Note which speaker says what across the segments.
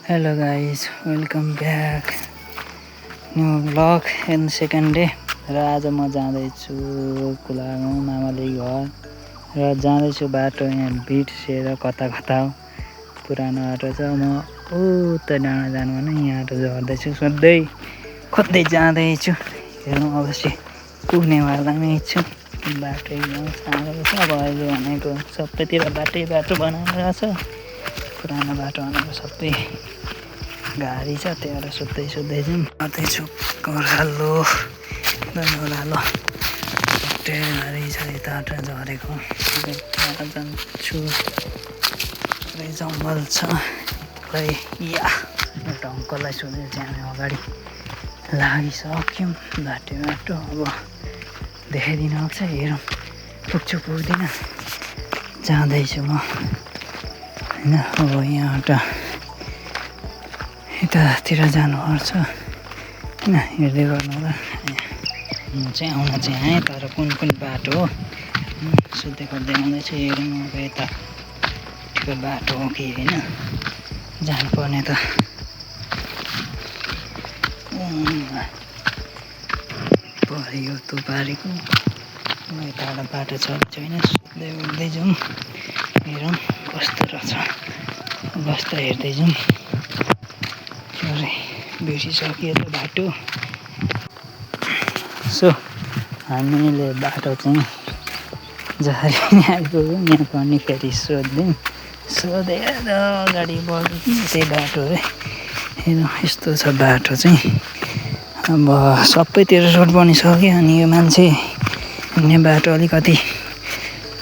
Speaker 1: Hello guys, welcome back. New vlog and second day. र आज म जाँदैछु कुलागाउँ मामाले घर र जाँदैछु बाटो यहाँ बिर्सेर कता कता हो पुरानो बाटो छ। म उता डाँडा जानु भने यहाँ झर्दैछु सोध्दै खोज्दै जाँदैछु। हेरौँ अवश्य पुग्नेवालामै छु। बाटो एकदम साह्रो छ। अब अहिले भनेको सबैतिर बाटो बनाएर छ। पुरानो बाटो भनेको सबै गाडी छ। त्यही भएर सोध्दै जाउँ। गर्दैछु ओह्रालो ओह्रालो गाडी छ यताबाट झरेको त्यहाँ जान्छु। पुरै जङ्गल छ। खै या एउटा अङ्कललाई सोधेर चाहिँ हामी अगाडि लागिसक्यौँ। बाटो अब देखाइदिन आएको छ। हेरौँ पुग्छु पुग्दिनँ। जाँदैछु म होइन। अब यहाँबाट यतातिर जानुपर्छ होइन। हेर्दै गर्नु होला। म चाहिँ आउन चाहिँ आएँ तर कुन बाटो हो सोध्दै खोज्दै आउँदैछु। हेरौँ अब यता ठिक बाटो हो कि होइन जानुपर्ने त पऱ्यो तुपारेको यताबाट बाटो छ छैन सोध्दै उड्दै जाउँ। हेरौँ कस्तो रहेछ अवस्था हेर्दै जाउँ। बिर्सिसक्यो त बाटो। सो हामीले बाटो चाहिँ झरी आइपुग्यौँ। यहाँ पनि फेरि सोधेर अगाडि बढ्यो त्यही बाटो है। हेरौँ यस्तो छ बाटो चाहिँ। अब सबैतिर रोड बनिसक्यो। अनि यो मान्छे हिँड्ने बाटो अलिकति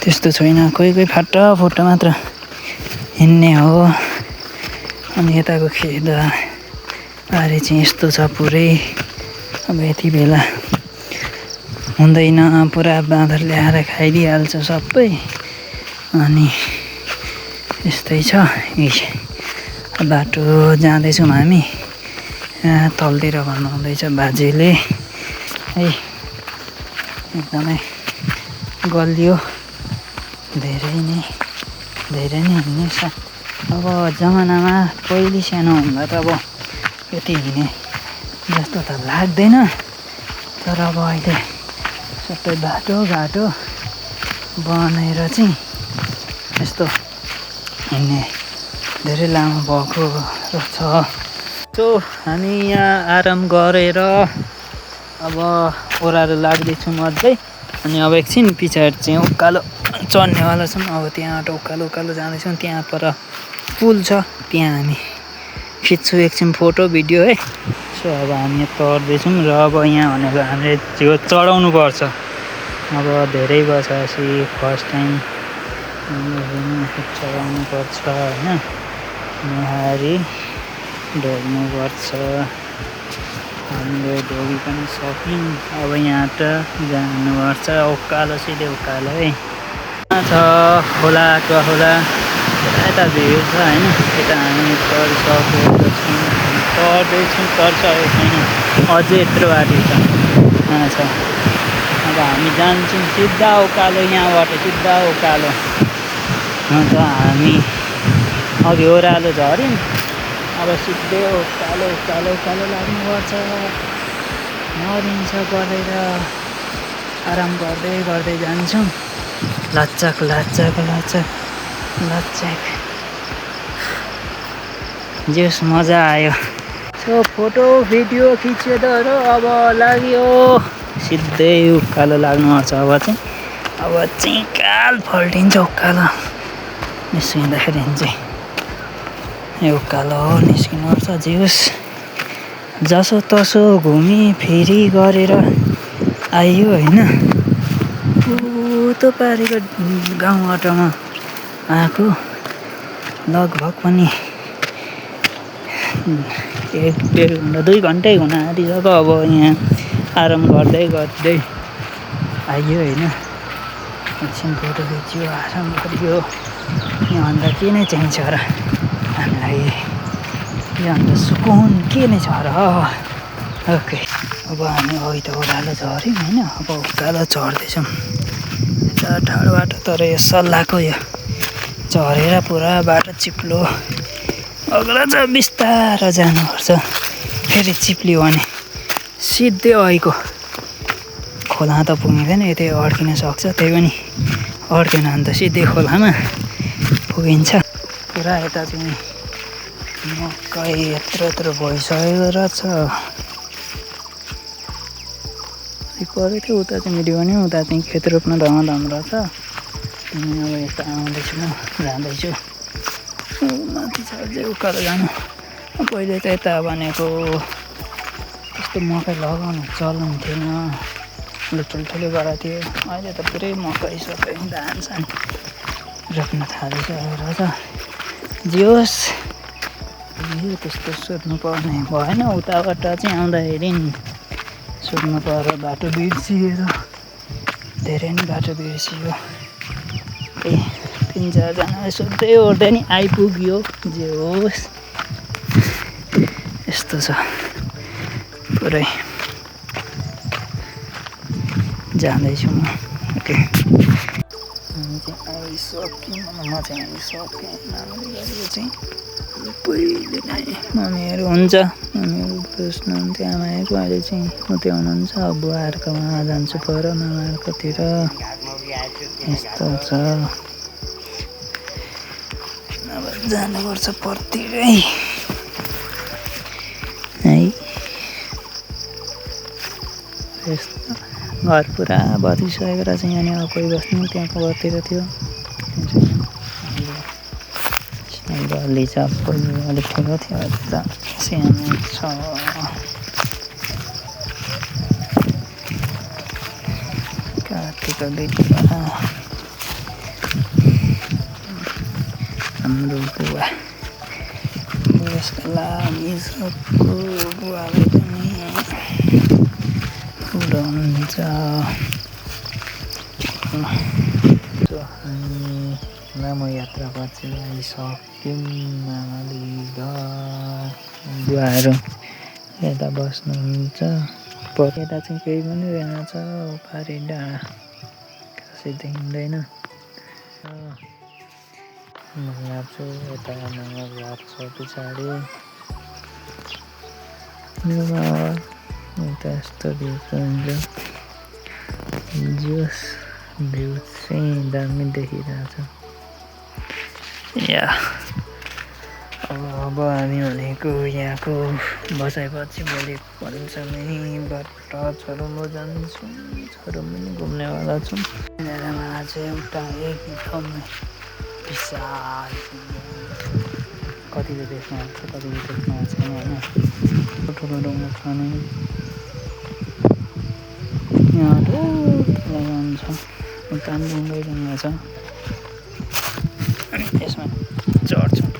Speaker 1: त्यस्तो छैन। कोही फाटाफुट्टा मात्र हिँड्ने हो। अनि यताको खेतबारी चाहिँ यस्तो छ पुरै। अब यति बेला हुँदैन पुरा बाँदर ल्याएर खाइदिइहाल्छ सबै। अनि यस्तै छ। बाटो जाँदैछौँ हामी। यहाँ तलतिर भन्नुहुँदैछ बाजेले है। एकदमै गलियो धेरै नै हिँड्ने छ। अब जमानामा पहिले सानो हुँदा त अब यति हिँड्ने जस्तो त लाग्दैन। तर अब अहिले सबै बाटोघाटो बनाएर चाहिँ यस्तो हिँड्ने धेरै लामो भएको छ। सो हामी यहाँ आराम गरेर अब ओह्रालो लाग्दैछौँ अझै। अनि अब एकछिन पछाडि चाहिँ उकालो चढ्नेवाला छौँ। अब त्यहाँबाट उकालो जाँदैछौँ। त्यहाँ पर पुल छ त्यहाँ हामी खिच्छु एकछिन फोटो भिडियो है। सो अब हामी तर्दैछौँ र अब यहाँ भनेको हामीले त्यो चढाउनु पर्छ। अब धेरै वर्षपछि फर्स्ट टाइम चढाउनु पर्छ होइन। मुहारी ढोग्नुपर्छ। हामीले ढोगी पनि सक्यौँ। अब यहाँबाट जानुपर्छ उकालो सिधै उकालो है। छ खोला यता भिड छ होइन। यता हामी तर्सकेको छौँ। तर्सकेको छैन अझै यत्रो बाटो छ। अब हामी जान्छौँ सिधा उकालो। यहाँबाट सिधा उकालो। अन्त हामी अघि ओह्रालो झऱ्यौँ। अब सिधै उकालो लाग्नुपर्छ। मरिन्छ गरेर आराम गर्दै जान्छौँ। लच्चक जेस मजा आयो। सो फोटो भिडियो खिच्यो त अब लाग्यो सिधै उकालो लाग्नुपर्छ। अब चाहिँ काल फल्टिन्छ उकालो निस्किँदाखेरि चाहिँ यो उकालो निस्किनुपर्छ। जेस जसो तसो घुमी फेरि गरेर आयो होइन। उतो पारेको गाउँबाटोमा आएको लगभग पनि 1-1.5 घन्टा 2 घन्टै हुन आँटिसक्यो। अब यहाँ आराम गर्दै आइयो होइन। एकछिन फोटो खिच्यो आराम गरियो। योभन्दा के नै चाहिन्छ र हामीलाई। योभन्दा सुकुन के नै छ र। ओके अब हामी अघि त ओह्रालो झऱ्यौँ होइन। अब उकालो चढ्दैछौँ। यता टाढो बाटो तर यो सल्लाहको यो झरेर पुरा बाटो चिप्लो अग्रज बिस्तारो जानुपर्छ। फेरि चिप्लियो भने सिधै अहिको खोला त पुगिँदैन, यतै अड्किन सक्छ। त्यही पनि अड्केन भने त सिधै खोलामा पुगिन्छ। पुरा यता चाहिँ मकै यत्रो भइसकेको रहेछ। परेको थियो उता चाहिँ भिडियो भन्यो, उता चाहिँ खेत रोप्न धमाधम रहेछ। अनि अब यता आउँदैछु, म जाँदैछु माथि छ अझै उकालो जानु। पहिले चाहिँ यता भनेको त्यस्तो मकै लगाउने चलन थिएन, ठुल्ठुलो गरेको थियो। अहिले त पुरै मकै सबै धान सान रोप्न थालिसकेको रहेछ। जे होस् त्यस्तो सोध्नु पर्ने भएन। उताबाट चाहिँ आउँदाखेरि सोध्नु पर्यो, बाटो बिर्सिएर धेरै नै बाटो बिर्सियो। त्यही 3-4जनाले सोध्दै ओर्दै नि आइपुग्यो। जे होस् यस्तो छ पुरै। जाँदैछु म। ओके हामी चाहिँ आइसक्यौँ। म चाहिँ आइसकेँ। मामाले गरेको चाहिँ पहिले नै मम्मीहरू हुन्छ, मम्मीहरू बस्नुहुन्थ्यो, आमाहरू अहिले चाहिँ उतै हुनुहुन्छ। बुवाहरूको वहाँ जान्छु पर मामाहरूकोतिर। यस्तो छ। अब जानुपर्छ परतिरै है। यस्तो घर पुरा बतिसकेको रहेछ। यहाँनिर अब कोही बस्नु, त्यहाँको घरतिर थियो। गल्ली छ, पहिला अलिक ठुलो थियो, अहिले त सानो छ। काठीको बिरुवा हाम्रो बुवा यसको लागि सबको बुवाले पनि उडाउनुहुन्छ। हामी लामो यात्रापछि आइसक्यौँ मामाली घर। बुवाहरू यता बस्नुहुन्छ। यता चाहिँ केही पनि रहेनछ, पारी डाँडा खासै देखिँदैन। म यहाँ छु, यता मामा घर छ पछाडि। यता यस्तो भ्यू हुन्छ। जोस भ्यू चाहिँ दामी देखिरहेछ। या अब हामी भनेको यहाँको बसाइपछि भोलि पञ्चमीबाट छोरुम्बो जान्छौँ। छोरुम्बो पनि घुम्नेवाला छौँ। यिनीहरूमा चाहिँ एउटा एकदमै विशाल कतिले देख्नु आएको छ, कतिले देख्नु आएको छैन होइन। ठुलो डुङ्गो छ नि यहाँ ठुलो जान्छ, उता पनि ढुङ्गै छ। अनि यसमा चढ्छौँ।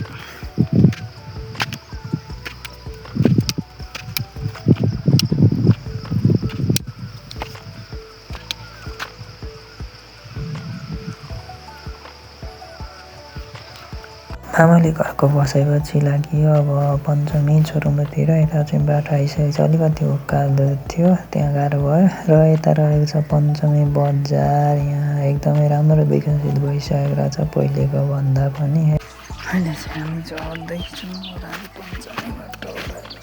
Speaker 1: आमाले घरको बसाइपछि लाग्यो अब पञ्चमी छोरुम्बोतिर। यता चाहिँ बाटो आइसकेको छ, अलिकति उकालो थियो, त्यहाँ गाह्रो भयो। र यता रहेको छ पञ्चमी बजार। यहाँ एकदमै राम्रो विकसित भइसकेको रहेछ पहिलेको भन्दा पनि। अहिले चाहिँ हामी चढ्दैछौँ पञ्चमीबाट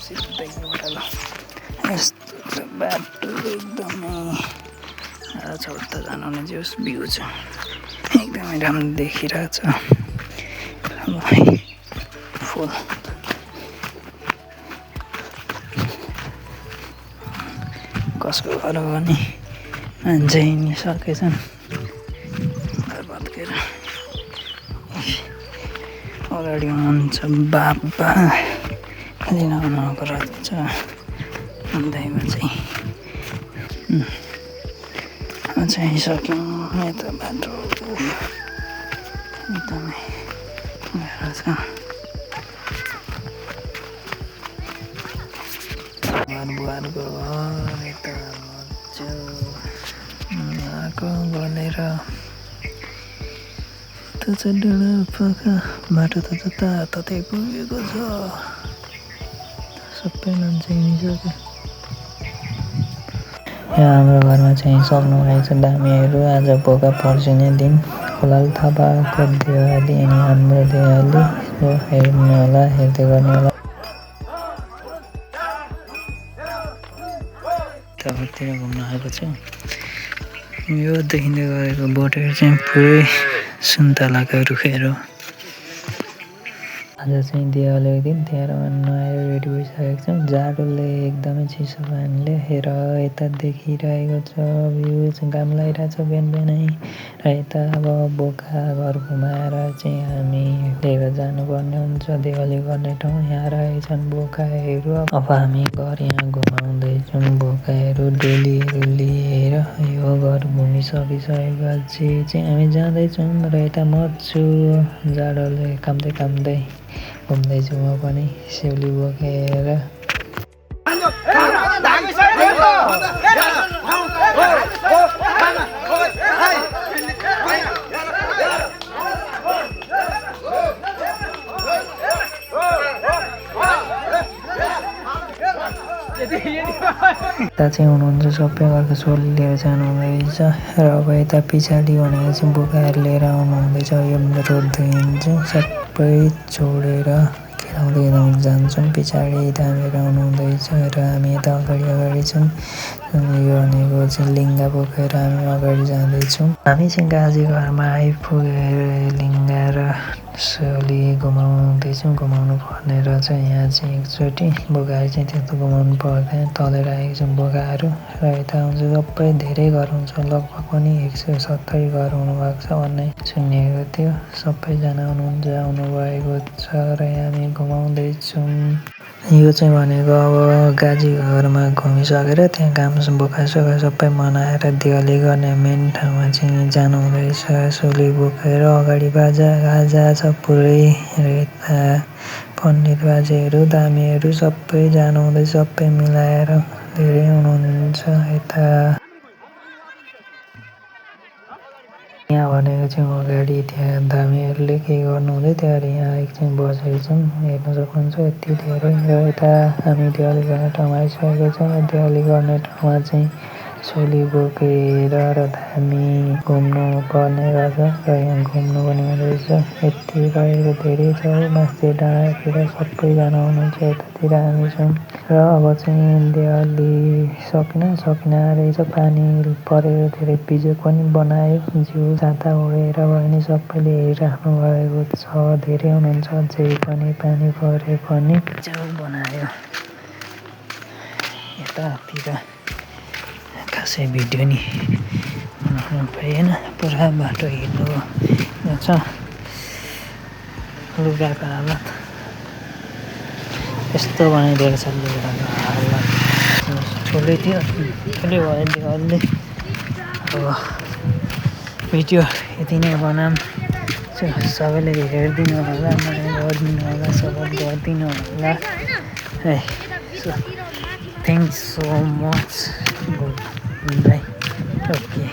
Speaker 1: सिधै ओह्रालो। यस्तो छ बाटो, एकदमै छोड त जानु नै जोस् भ्यू छ, एकदमै राम्रो देखिरहेछ। फुल कसको घर हो भने मान्छे हिँडिसकेछन् घर भत्केर। अगाडि हुनुहुन्छ बाबा, लिन आउनुको रहेछ। अन्त्यमा चाहिँ आइसक्यौँ। यता बाटो एकदमै गाह्रो छ। बुवाहरूको घर यता मजाको भनेर त छ डाँडा पाखा। बाटो त जताततै पुगेको छ, सबै मान्छे हिँडिसक्यो। यहाँ हाम्रो घरमा चाहिँ सक्नु भएको छ दामीहरू। आज भोका पर्सिने दिन खोलाल थापाको देवाली अनि हाम्रो देवाली हो हेर्नु होला, हेर्दै गर्नु होला। तलतिर घुम्न आएको छु। यो देखिँदै गरेको बोटहरू चाहिँ पुरै सुन्तलाका रुखहरू। आज चाहिँ दिवालीको दिन त्यहाँबाट नुहाएर रेडी भइसकेको छौँ। जाडोले एकदमै चिसो पानीले हेर यता देखिरहेको छ भ्यू चाहिँ घाम लागिरहेको छ बिहान बिहानै। र यता अब बोका घर घुमाएर चाहिँ हामी लिएर जानुपर्ने हुन्छ दिवाली गर्ने ठाउँ। यहाँ रहेको छन् बोकाहरू। अब हामी घर यहाँ घुमाउँदैछौँ बोकाहरू डोलीहरू लिएर। यो घर घुमिसकिसकेपछि चाहिँ हामी जाँदैछौँ र यता मर्छु जाडोले काम्दै घुम्दैछु म पनि सिउली बोकेर। यता चाहिँ हुनुहुन्छ सबै घरको छोरी लिएर जानु हुँदैछ। र अब यता पछाडि भनेको चाहिँ बोकाएर लिएर आउनु हुँदैछ। यो रोड चाहिँ सबै छोडेर खेलाउँदै जान्छौँ। पछाडि धामेर आउनु हुँदैछ र हामी यता अगाडि छौँ। यो भनेको चाहिँ लिङ्गा बोकेर हामी अगाडि जाँदैछौँ। हामी चाहिँ गाजी घरमा आइपुगेर लिङ्गा र सोली घुमाउनु पर्ने रहेछ। यहाँ चाहिँ एकचोटि बोकाहरू चाहिँ त्यस्तो घुमाउनु पर्दैन, तलेर आएको छौँ बोकाहरू। र यता हुन्छ सबै धेरै घर हुन्छ, लगभग पनि 170 घर हुनुभएको छ भन्ने सुनिएको थियो। सबैजना आउनुभएको छ र हामी घुमाउँदैछौँ। यो चाहिँ भनेको अब गाजी घरमा घुमिसकेर त्यहाँ काम बोकासोका सबै मनाएर दिवाली गर्ने मेन ठाउँमा चाहिँ जानु हुँदैछ सोली बोकेर। अगाडि गाजा छ पुरै र यता पण्डित बाजेहरू दामीहरू सबै जानु हुँदैछ, सबै मिलाएर धेरै हुनुहुन्छ यता। यहाँ भनेको चाहिँ अगाडि त्यहाँ दामीहरूले के गर्नु हुँदै त्यहाँबाट यहाँ आएको चाहिँ बसेको छौँ, हेर्न सक्नुहुन्छ यति धेरै। र यता हामी दिवाली गर्ने ठाउँमा आइसकेको छौँ। दिवाली गर्ने ठाउँमा चाहिँ सोली बोकेर र धामी घुम्नु पर्ने रहेछ र यहाँ घुम्नु पनि हुँदैछ। यति रहेको धेरै छ माथि डाँडातिर सबैजना हुनुहुन्छ, यतातिर हामी छौँ। र अब चाहिँ दिवाली सकिन रहेछ, पानी परेर धेरै बिजोग पनि बनायो। जिउ ताता उडेर भयो भने सबैले हेरिराख्नु भएको छ, धेरै हुनुहुन्छ अझै पनि पानी परे पनि जिउ बनायो। यतातिर खासै भिडियो नि बनाउनु भएन, पुरा बाटो हिलो छ। लुगाको हालत यस्तो बनाइदिएको छ, लुगाको हालत ठुलै भयो दिवाली। अब भिडियो यति नै बनाऊँ, सबैले हेरिदिनु होला, मलाई गरिदिनु होला, सपोर्ट गरिदिनु होला है। Thanks so much, good by, okay.